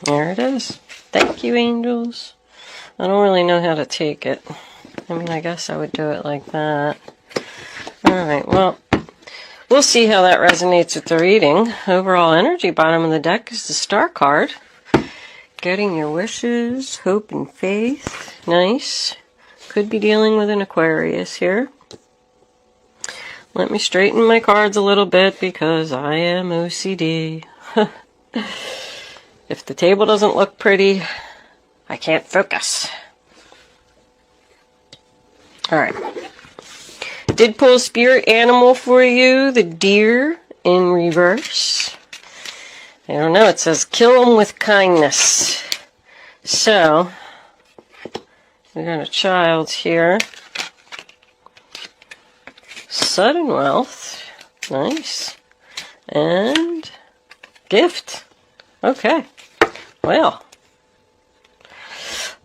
There it is. Thank you, angels. I don't really know how to take it. I mean, I guess I would do it like that. Alright, well, we'll see how that resonates with the reading. Overall energy, bottom of the deck is the Star card. Getting your wishes, hope and faith. Nice. Could be dealing with an Aquarius here. Let me straighten my cards a little bit because I am OCD. If the table doesn't look pretty, I can't focus. Alright. Did pull a spirit animal for you, the deer in reverse. I don't know, it says kill them with kindness. So, we got a child here. Sudden wealth. Nice. And gift. Okay. Well.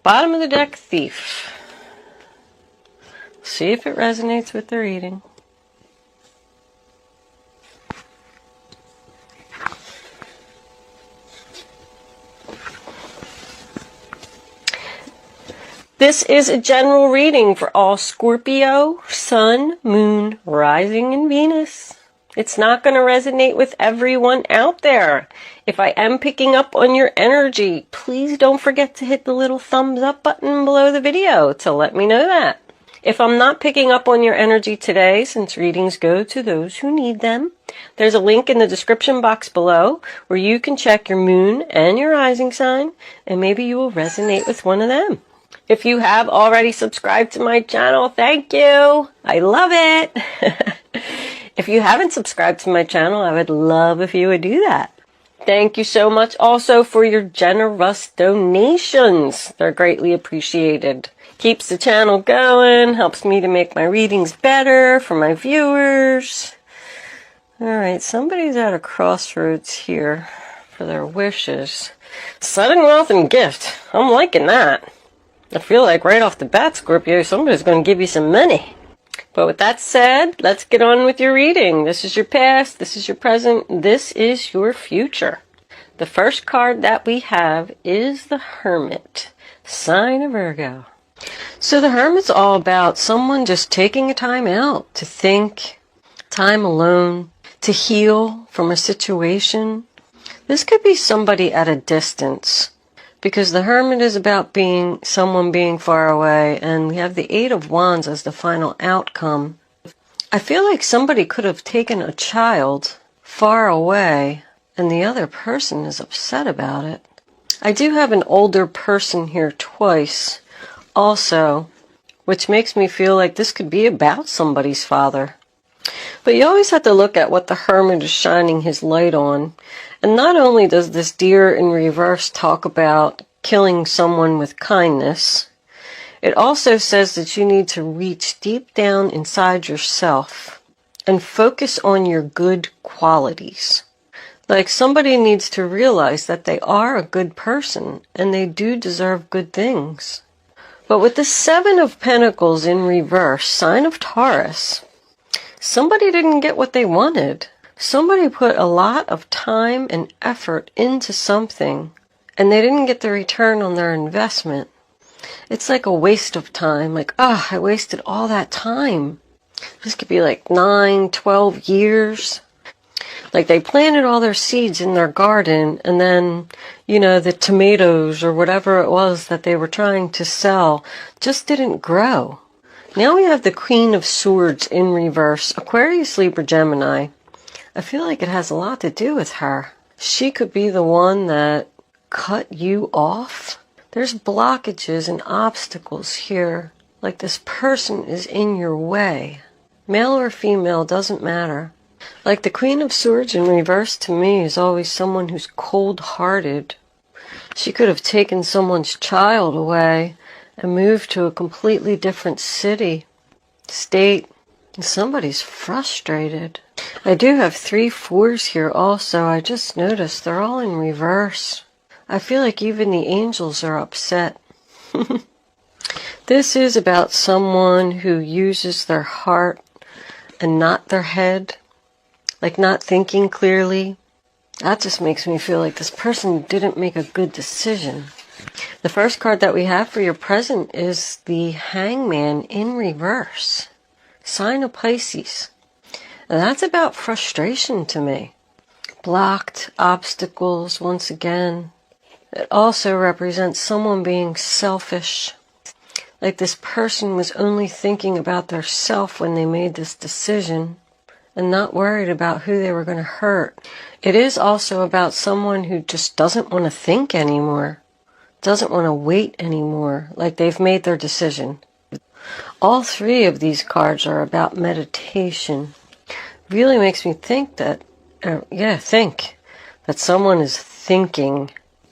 Bottom of the deck, thief. See if it resonates with the reading. This is a general reading for all Scorpio, Sun, Moon, Rising, and Venus. It's not going to resonate with everyone out there. If I am picking up on your energy, please don't forget to hit the little thumbs up button below the video to let me know that. If I'm not picking up on your energy today, since readings go to those who need them, there's a link in the description box below where you can check your moon and your rising sign, and maybe you will resonate with one of them. If you have already subscribed to my channel, thank you. I love it. If you haven't subscribed to my channel, I would love if you would do that. Thank you so much also for your generous donations. They're greatly appreciated. Keeps the channel going, helps me to make my readings better for my viewers. Alright, somebody's at a crossroads here for their wishes. Sudden wealth and gift. I'm liking that. I feel like right off the bat, Scorpio, somebody's going to give you some money. But with that said, let's get on with your reading. This is your past, this is your present, this is your future. The first card that we have is the Hermit, sign of Virgo. So the Hermit's all about someone just taking a time out to think, time alone, to heal from a situation. This could be somebody at a distance, because the Hermit is about someone being far away, and we have the Eight of Wands as the final outcome. I feel like somebody could have taken a child far away, and the other person is upset about it. I do have an older person here twice, also, which makes me feel like this could be about somebody's father. But you always have to look at what the Hermit is shining his light on. And not only does this deer in reverse talk about killing someone with kindness, it also says that you need to reach deep down inside yourself and focus on your good qualities. Like somebody needs to realize that they are a good person and they do deserve good things. But with the Seven of Pentacles in reverse, sign of Taurus, somebody didn't get what they wanted. Somebody put a lot of time and effort into something, and they didn't get the return on their investment. It's like a waste of time. Like, I wasted all that time. This could be like 9, 12 years. Like they planted all their seeds in their garden, and then, the tomatoes or whatever it was that they were trying to sell just didn't grow. Now we have the Queen of Swords in reverse, Aquarius, Libra, Gemini. I feel like it has a lot to do with her. She could be the one that cut you off. There's blockages and obstacles here. Like this person is in your way. Male or female, doesn't matter. Like the Queen of Swords in reverse to me is always someone who's cold-hearted. She could have taken someone's child away and moved to a completely different city, state, and somebody's frustrated. I do have 3 4s here also. I just noticed they're all in reverse. I feel like even the angels are upset. This is about someone who uses their heart and not their head. Like not thinking clearly, That just makes me feel like this person didn't make a good decision. The first card that we have for your present is the Hangman in reverse. Sign of Pisces. And that's about frustration to me. Blocked obstacles once again. It also represents someone being selfish. Like this person was only thinking about their self when they made this decision and not worried about who they were going to hurt. It is also about someone who just doesn't want to think anymore, doesn't want to wait anymore, like they've made their decision. All three of these cards are about meditation. Really makes me think that, think that someone is thinking,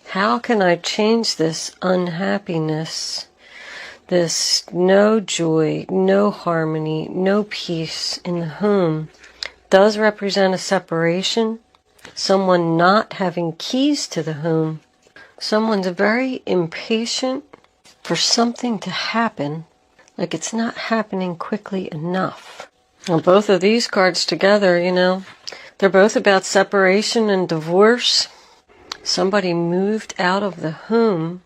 how can I change this unhappiness, this no joy, no harmony, no peace in the home? Does represent a separation, someone not having keys to the home. Someone's very impatient for something to happen, like it's not happening quickly enough. Now, both of these cards together, they're both about separation and divorce. Somebody moved out of the home,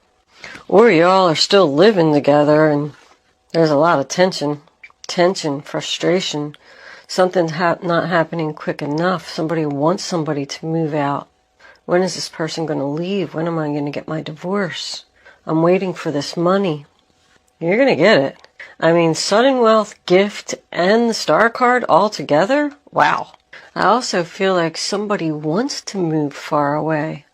or y'all are still living together and there's a lot of tension, frustration. Something's not happening quick enough. Somebody wants somebody to move out. When is this person going to leave? When am I going to get my divorce? I'm waiting for this money. You're going to get it. I mean, sudden wealth, gift, and the star card all together? Wow. I also feel like somebody wants to move far away.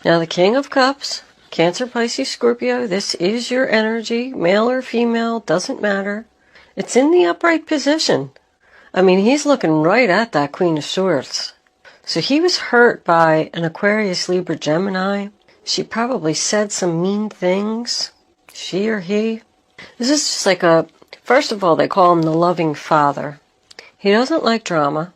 Now, the King of Cups, Cancer, Pisces, Scorpio, this is your energy, male or female, doesn't matter. It's in the upright position. I mean, he's looking right at that Queen of Swords. So he was hurt by an Aquarius, Libra, Gemini. She probably said some mean things. She or he. This is just like first of all, they call him the loving father. He doesn't like drama.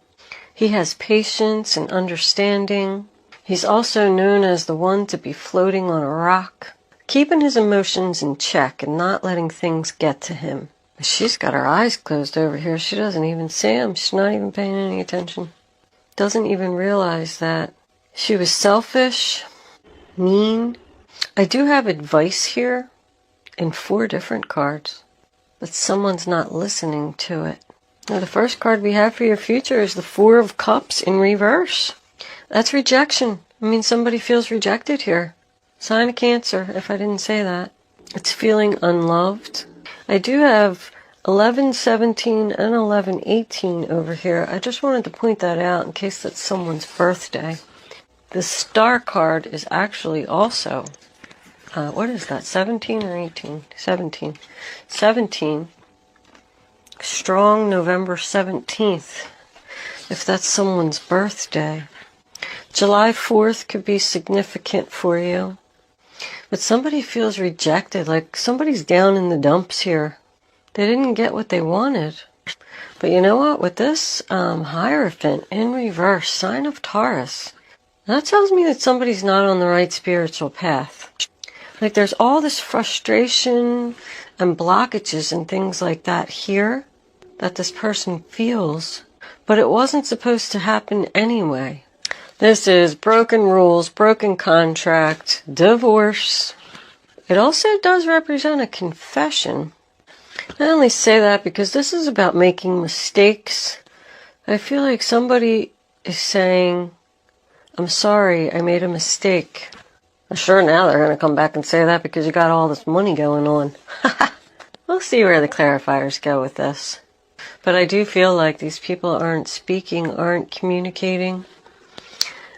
He has patience and understanding. He's also known as the one to be floating on a rock, keeping his emotions in check and not letting things get to him. She's got her eyes closed over here. She doesn't even see him. She's not even paying any attention. Doesn't even realize that she was selfish, mean. I do have advice here in 4 different cards, but someone's not listening to it. Now, the first card we have for your future is the 4 of Cups in reverse. That's rejection. I mean, somebody feels rejected here. Sign of Cancer, if I didn't say that. It's feeling unloved. I do have 1117 and 1118 over here. I just wanted to point that out in case that's someone's birthday. The star card is actually also, what is that, 17 or 18? 17. 17. Strong November 17th, if that's someone's birthday. July 4th could be significant for you. But somebody feels rejected, like somebody's down in the dumps here. They didn't get what they wanted. But you know what? With this Hierophant in reverse, sign of Taurus, that tells me that somebody's not on the right spiritual path. Like there's all this frustration and blockages and things like that here that this person feels. But it wasn't supposed to happen anyway. This is broken rules, broken contract, divorce. It also does represent a confession. I only say that because this is about making mistakes. I feel like somebody is saying, I'm sorry, I made a mistake. Sure, now they're going to come back and say that because you got all this money going on. We'll see where the clarifiers go with this. But I do feel like these people aren't speaking, aren't communicating.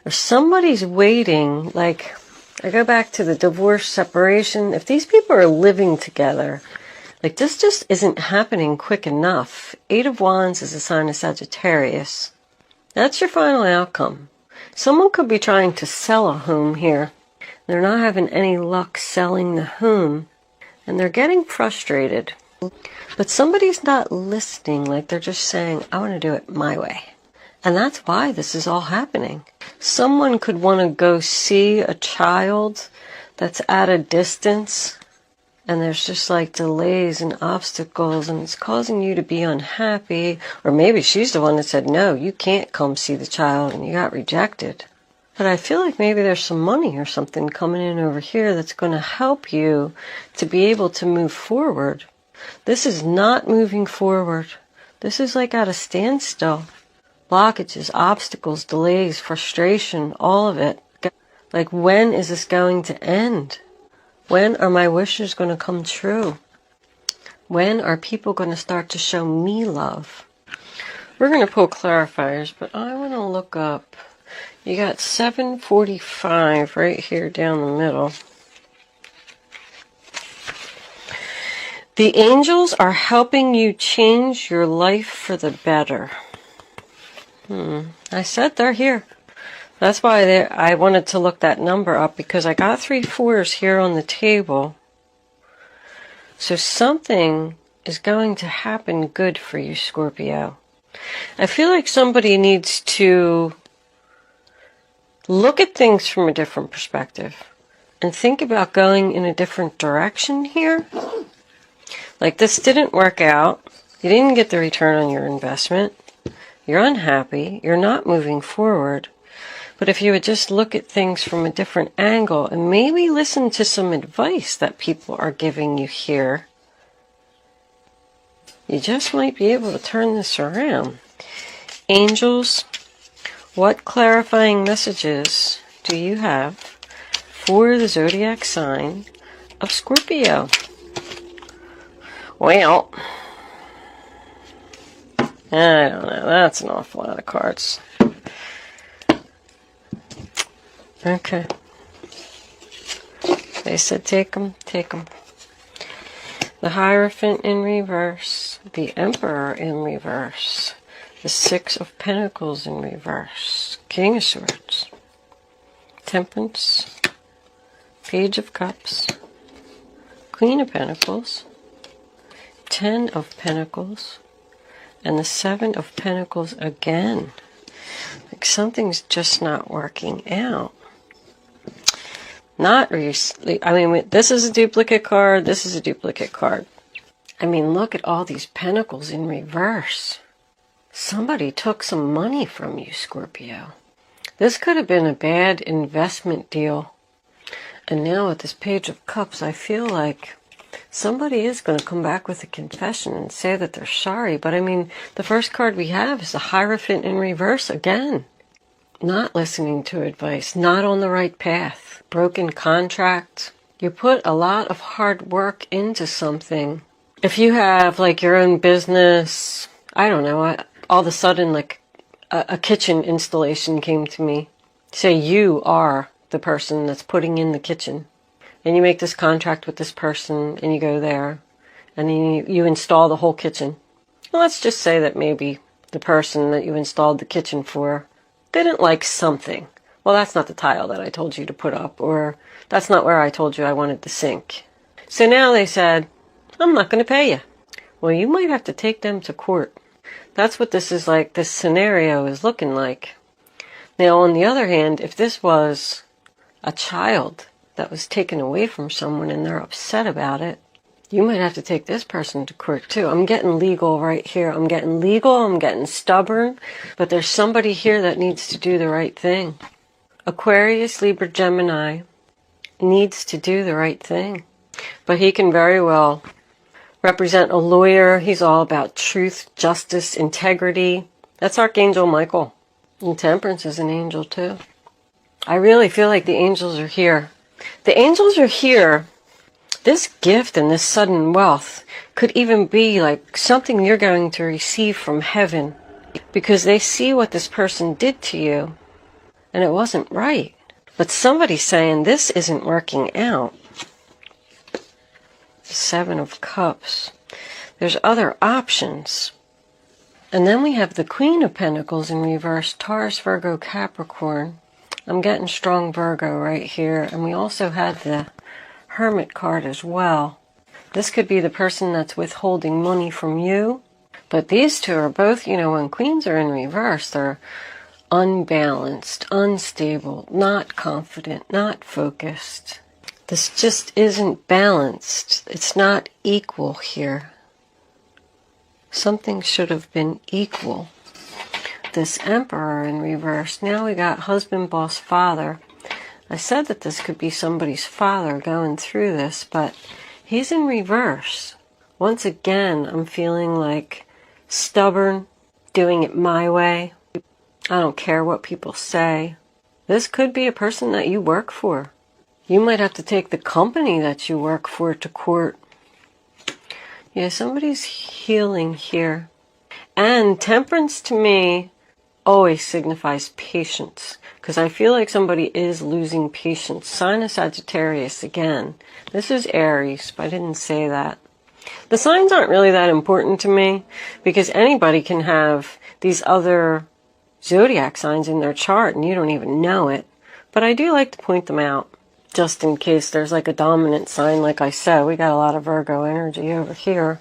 Or somebody's waiting, like, I go back to the divorce, separation. If these people are living together, like this just isn't happening quick enough. 8 of Wands is a sign of Sagittarius. That's your final outcome. Someone could be trying to sell a home here. They're not having any luck selling the home, and they're getting frustrated. But somebody's not listening, like they're just saying, I want to do it my way. And that's why this is all happening. Someone could want to go see a child that's at a distance, and there's just like delays and obstacles, and it's causing you to be unhappy. Or maybe she's the one that said, no, you can't come see the child, and you got rejected. But I feel like maybe there's some money or something coming in over here that's going to help you to be able to move forward. This is not moving forward. This is like at a standstill. Blockages, obstacles, delays, frustration, all of it. Like, when is this going to end? When are my wishes going to come true? When are people going to start to show me love? We're going to pull clarifiers, but I want to look up. You got 745 right here down the middle. The angels are helping you change your life for the better. I said they're here. That's why I wanted to look that number up, because I got 3 4s here on the table. So something is going to happen good for you, Scorpio. I feel like somebody needs to look at things from a different perspective and think about going in a different direction here. Like, this didn't work out. You didn't get the return on your investment. You're unhappy. You're not moving forward. But if you would just look at things from a different angle and maybe listen to some advice that people are giving you here, you just might be able to turn this around. Angels, what clarifying messages do you have for the zodiac sign of Scorpio? Well, I don't know. That's an awful lot of cards. Okay. They said take them, take them. The Hierophant in reverse. The Emperor in reverse. The Six of Pentacles in reverse. King of Swords. Temperance. Page of Cups. Queen of Pentacles. 10 of Pentacles. And the 7 of Pentacles again. Like, something's just not working out. Not recently. I mean, this is a duplicate card. This is a duplicate card. I mean, look at all these pentacles in reverse. Somebody took some money from you, Scorpio. This could have been a bad investment deal. And now with this Page of Cups, I feel like somebody is going to come back with a confession and say that they're sorry. But I mean, the first card we have is the Hierophant in reverse again. Not listening to advice, not on the right path, broken contract. You put a lot of hard work into something. If you have like your own business, I don't know, all of a sudden like a kitchen installation came to me. Say you are the person that's putting in the kitchen. And you make this contract with this person and you go there and then you install the whole kitchen. Well, let's just say that maybe the person that you installed the kitchen for didn't like something. Well, that's not the tile that I told you to put up, or that's not where I told you I wanted the sink. So now they said, I'm not going to pay you. Well, you might have to take them to court. That's what this is like, this scenario is looking like. Now, on the other hand, if this was a child that was taken away from someone and they're upset about it, you might have to take this person to court too. I'm getting legal right here. I'm getting legal. I'm getting stubborn. But there's somebody here that needs to do the right thing. Aquarius, Libra, Gemini needs to do the right thing. But he can very well represent a lawyer. He's all about truth, justice, integrity. That's Archangel Michael. And Temperance is an angel too. I really feel like the angels are here. The angels are here. This gift and this sudden wealth could even be like something you're going to receive from heaven, because they see what this person did to you and it wasn't right. But somebody's saying this isn't working out. The 7 of Cups. There's other options. And then we have the Queen of Pentacles in reverse, Taurus, Virgo, Capricorn. I'm getting strong Virgo right here. And we also had the Hermit card as well. This could be the person that's withholding money from you. But these two are both, you know, when queens are in reverse, they're unbalanced, unstable, not confident, not focused. This just isn't balanced. It's not equal here. Something should have been equal. this Emperor in reverse. Now we got husband, boss, father. I said that this could be somebody's father going through this, but he's in reverse. Once again, I'm feeling like stubborn, doing it my way. I don't care what people say. This could be a person that you work for. You might have to take the company that you work for to court. Yeah, somebody's healing here. And temperance to me always signifies patience, because I feel like somebody is losing patience. Sign of Sagittarius again. This is Aries, but I didn't say that. The signs aren't really that important to me, because anybody can have these other zodiac signs in their chart and you don't even know it. But I do like to point them out, just in case there's like a dominant sign. Like I said, we got a lot of Virgo energy over here.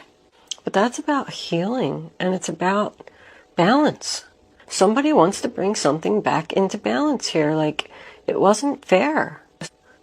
But that's about healing, and it's about balance. Somebody wants to bring something back into balance here. Like, it wasn't fair.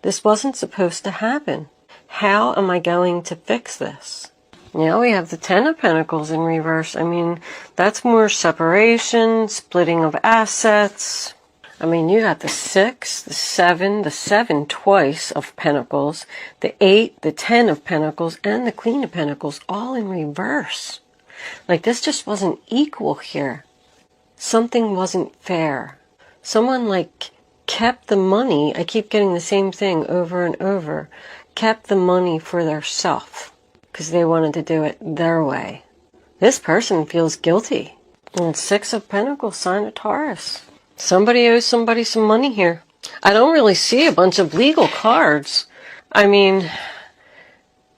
This wasn't supposed to happen. How am I going to fix this? Now we have the Ten of Pentacles in reverse. I mean, that's more separation, splitting of assets. I mean, you got the 6, the 7 twice of Pentacles, the 8, the 10 of Pentacles, and the Queen of Pentacles all in reverse. Like, this just wasn't equal here. Something wasn't fair. Someone, like, kept the money. I keep getting the same thing over and over. Kept the money for their self because they wanted to do it their way. This person feels guilty. And 6 of Pentacles, sign of Taurus. Somebody owes somebody some money here. I don't really see a bunch of legal cards. I mean,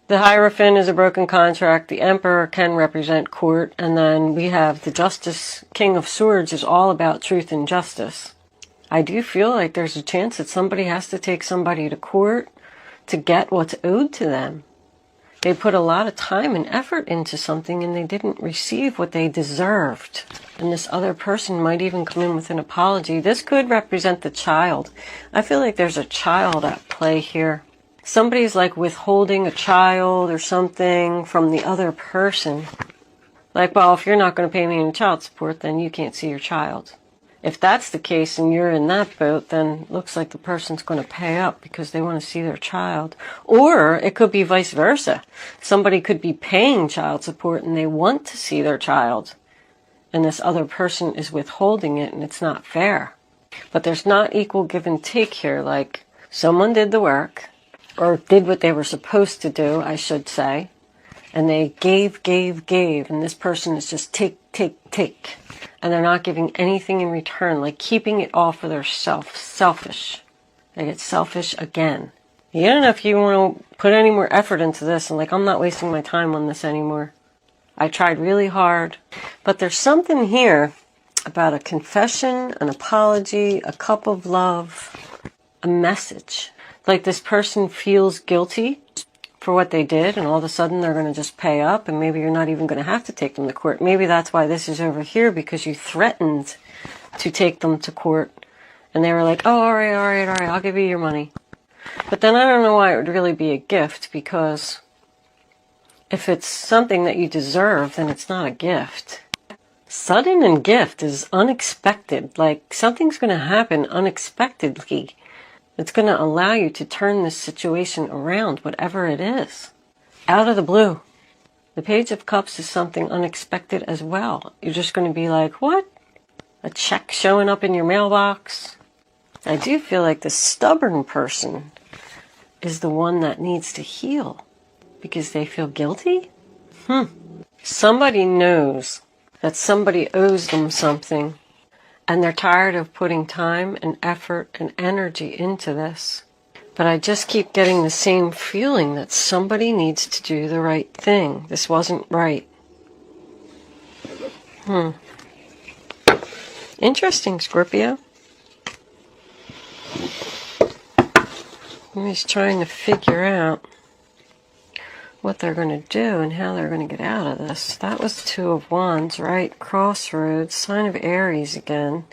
the Hierophant is a broken contract. The Emperor can represent court. And then we have the Justice, King of Swords, is all about truth and justice. I do feel like there's a chance that somebody has to take somebody to court to get what's owed to them. They put a lot of time and effort into something and they didn't receive what they deserved. And this other person might even come in with an apology. This could represent the child. I feel like there's a child at play here. Somebody's like withholding a child or something from the other person. Like, well, if you're not going to pay me any child support, then you can't see your child. If that's the case and you're in that boat, then it looks like the person's going to pay up because they want to see their child. Or it could be vice versa. Somebody could be paying child support and they want to see their child. And this other person is withholding it and it's not fair. But there's not equal give and take here. Like, someone did the work, or did what they were supposed to do, I should say. And they gave. And this person is just take. And they're not giving anything in return, like keeping it all for their selfish. They get selfish again. You don't know if you want to put any more effort into this, and like, I'm not wasting my time on this anymore. I tried really hard. But there's something here about a confession, an apology, a cup of love, a message. Like, this person feels guilty for what they did, and all of a sudden they're going to just pay up, and maybe you're not even going to have to take them to court. Maybe that's why this is over here, because you threatened to take them to court, and they were like, oh, all right, I'll give you your money. But then I don't know why it would really be a gift, because if it's something that you deserve, then it's not a gift. Sudden and gift is unexpected. Like, something's going to happen unexpectedly. It's going to allow you to turn this situation around, whatever it is. Out of the blue. The Page of Cups is something unexpected as well. You're just going to be like, what? A check showing up in your mailbox? I do feel like the stubborn person is the one that needs to heal because they feel guilty? Somebody knows that somebody owes them something. And they're tired of putting time and effort and energy into this. But I just keep getting the same feeling that somebody needs to do the right thing. This wasn't right. Interesting, Scorpio. I'm just trying to figure out what they're going to do and how they're going to get out of this. That was 2 of Wands, right? Crossroads, sign of Aries again.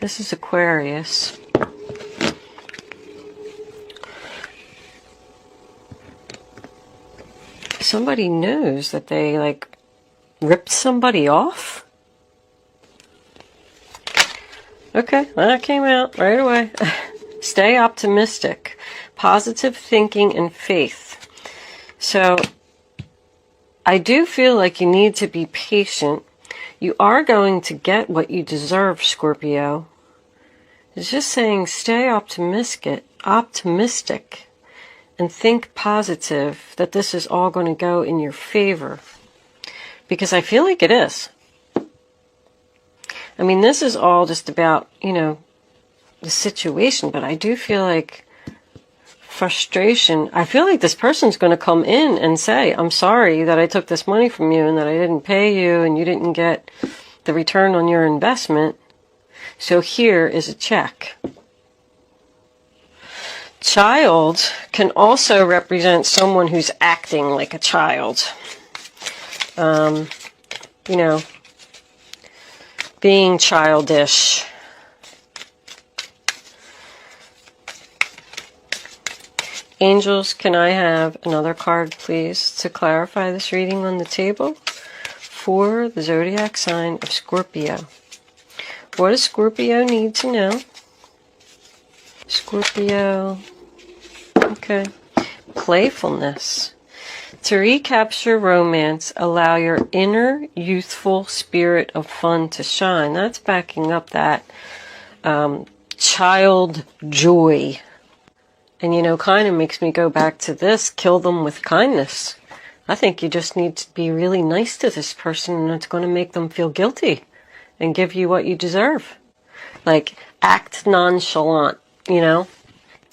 This is Aquarius. Somebody knows that they, like, ripped somebody off. Okay, that came out right away. Stay optimistic. Positive thinking and faith. So, I do feel like you need to be patient. You are going to get what you deserve, Scorpio. It's just saying stay optimistic, and think positive that this is all going to go in your favor. Because I feel like it is. I mean, this is all just about, the situation, but I do feel like frustration. I feel like this person's going to come in and say, I'm sorry that I took this money from you and that I didn't pay you and you didn't get the return on your investment. So here is a check. Child can also represent someone who's acting like a child. Being childish. Angels, can I have another card, please, to clarify this reading on the table for the zodiac sign of Scorpio? What does Scorpio need to know? Scorpio. Okay. Playfulness. To recapture romance, allow your inner youthful spirit of fun to shine. That's backing up that child joy. And, kind of makes me go back to this, kill them with kindness. I think you just need to be really nice to this person and it's going to make them feel guilty and give you what you deserve. Like, act nonchalant, Oh,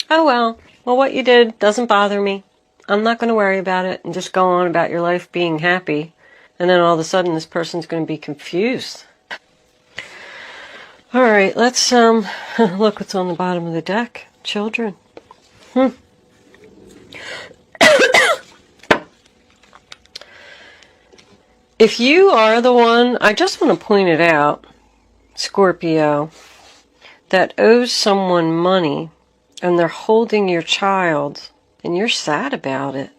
well, what you did doesn't bother me. I'm not going to worry about it and just go on about your life being happy. And then all of a sudden this person's going to be confused. All right, let's look what's on the bottom of the deck. Children. If you are the one, I just want to point it out, Scorpio, that owes someone money and they're holding your child and you're sad about it,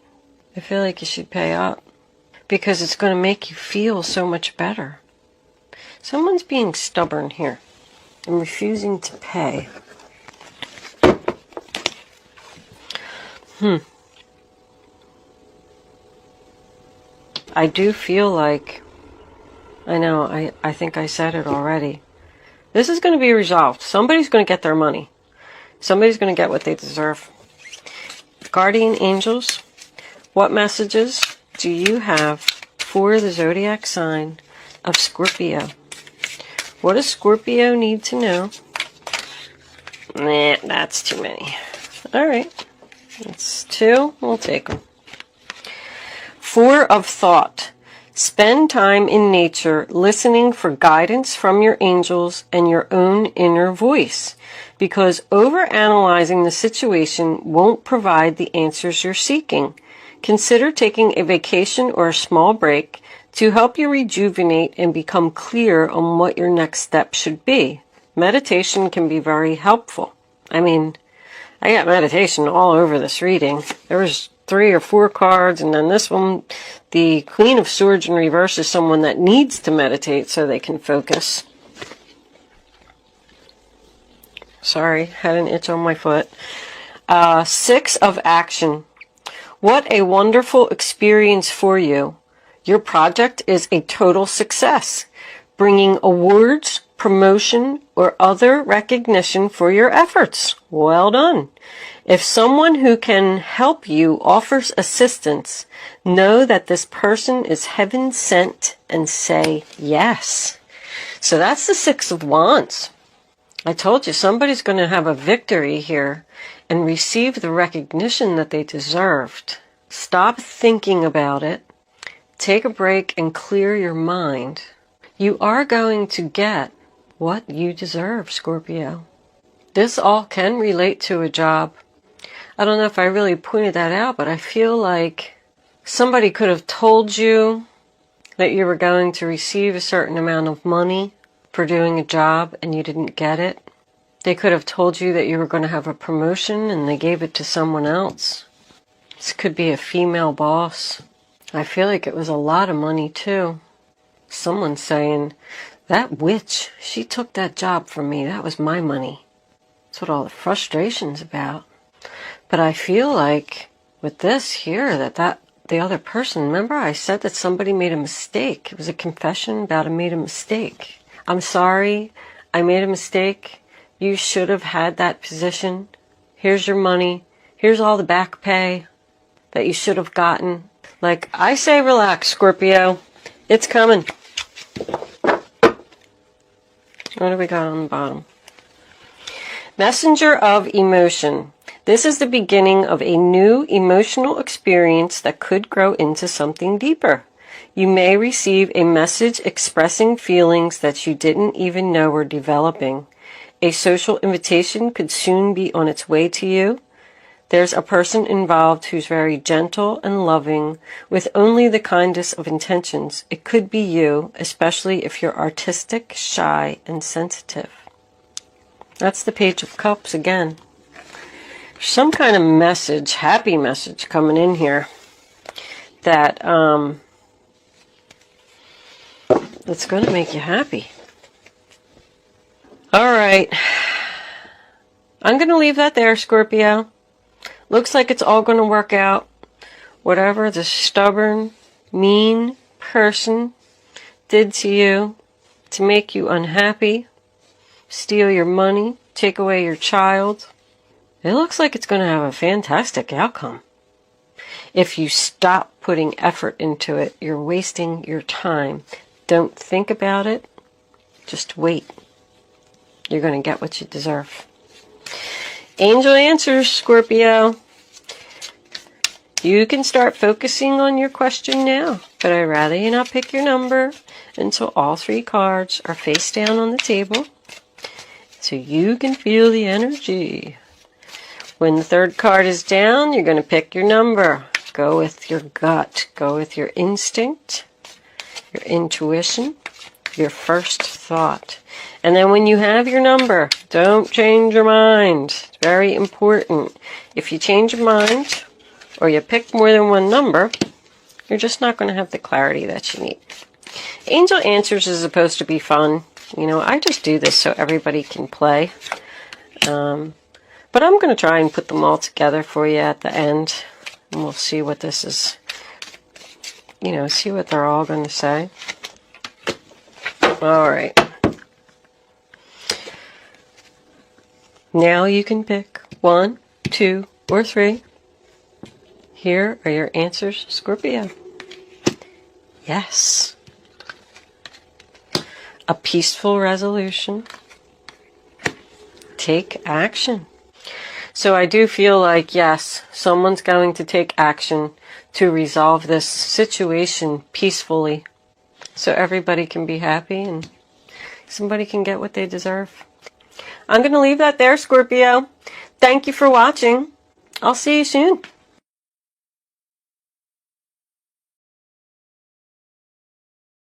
I feel like you should pay up because it's going to make you feel so much better. Someone's being stubborn here and refusing to pay. I do feel like, I think I said it already. This is going to be resolved. Somebody's going to get their money. Somebody's going to get what they deserve. Guardian angels, what messages do you have for the zodiac sign of Scorpio? What does Scorpio need to know? Nah, that's too many. All right. That's 2. We'll take them. 4 of thought. Spend time in nature listening for guidance from your angels and your own inner voice, because overanalyzing the situation won't provide the answers you're seeking. Consider taking a vacation or a small break to help you rejuvenate and become clear on what your next step should be. Meditation can be very helpful. I got meditation all over this reading. There was 3 or 4 cards, and then this one, the Queen of Swords in reverse, is someone that needs to meditate so they can focus. Sorry, had an itch on my foot. 6 of action. What a wonderful experience for you. Your project is a total success, bringing awards, promotion, or other recognition for your efforts. Well done. If someone who can help you offers assistance, know that this person is heaven sent and say yes. So that's the 6 of Wands. I told you somebody's going to have a victory here and receive the recognition that they deserved. Stop thinking about it. Take a break and clear your mind. You are going to get what you deserve, Scorpio. This all can relate to a job. I don't know if I really pointed that out, but I feel like somebody could have told you that you were going to receive a certain amount of money for doing a job and you didn't get it. They could have told you that you were going to have a promotion and they gave it to someone else. This could be a female boss. I feel like it was a lot of money too. Someone's saying That witch, she took that job from me. That was my money. That's what all the frustration's about. But I feel like with this here, that the other person, remember I said that somebody made a mistake. It was a confession about I made a mistake. I'm sorry, I made a mistake. You should have had that position. Here's your money. Here's all the back pay that you should have gotten. Like, I say relax, Scorpio. It's coming. What do we got on the bottom? Messenger of emotion. This is the beginning of a new emotional experience that could grow into something deeper. You may receive a message expressing feelings that you didn't even know were developing. A social invitation could soon be on its way to you. There's a person involved who's very gentle and loving, with only the kindest of intentions. It could be you, especially if you're artistic, shy, and sensitive. That's the Page of Cups again. Some kind of message, happy message coming in here that that's going to make you happy. All right. I'm going to leave that there, Scorpio. Looks like it's all going to work out. Whatever the stubborn, mean person did to you to make you unhappy, steal your money, take away your child, it looks like it's going to have a fantastic outcome. If you stop putting effort into it, you're wasting your time. Don't think about it. Just wait. You're going to get what you deserve. Angel answers, Scorpio. You can start focusing on your question now, but I'd rather you not pick your number until all 3 cards are face down on the table so you can feel the energy. When the 3rd card is down, you're going to pick your number. Go with your gut. Go with your instinct, your intuition, your first thought. And then when you have your number, don't change your mind. It's very important. If you change your mind or you pick more than one number, you're just not going to have the clarity that you need. Angel Answers is supposed to be fun. You know, I just do this so everybody can play. But I'm going to try and put them all together for you at the end. And we'll see what this is, you know, see what they're all going to say. All right. Now you can pick 1, 2, or 3. Here are your answers, Scorpio. Yes. A peaceful resolution. Take action. So I do feel like, yes, someone's going to take action to resolve this situation peacefully so everybody can be happy and somebody can get what they deserve. I'm going to leave that there, Scorpio. Thank you for watching. I'll see you soon.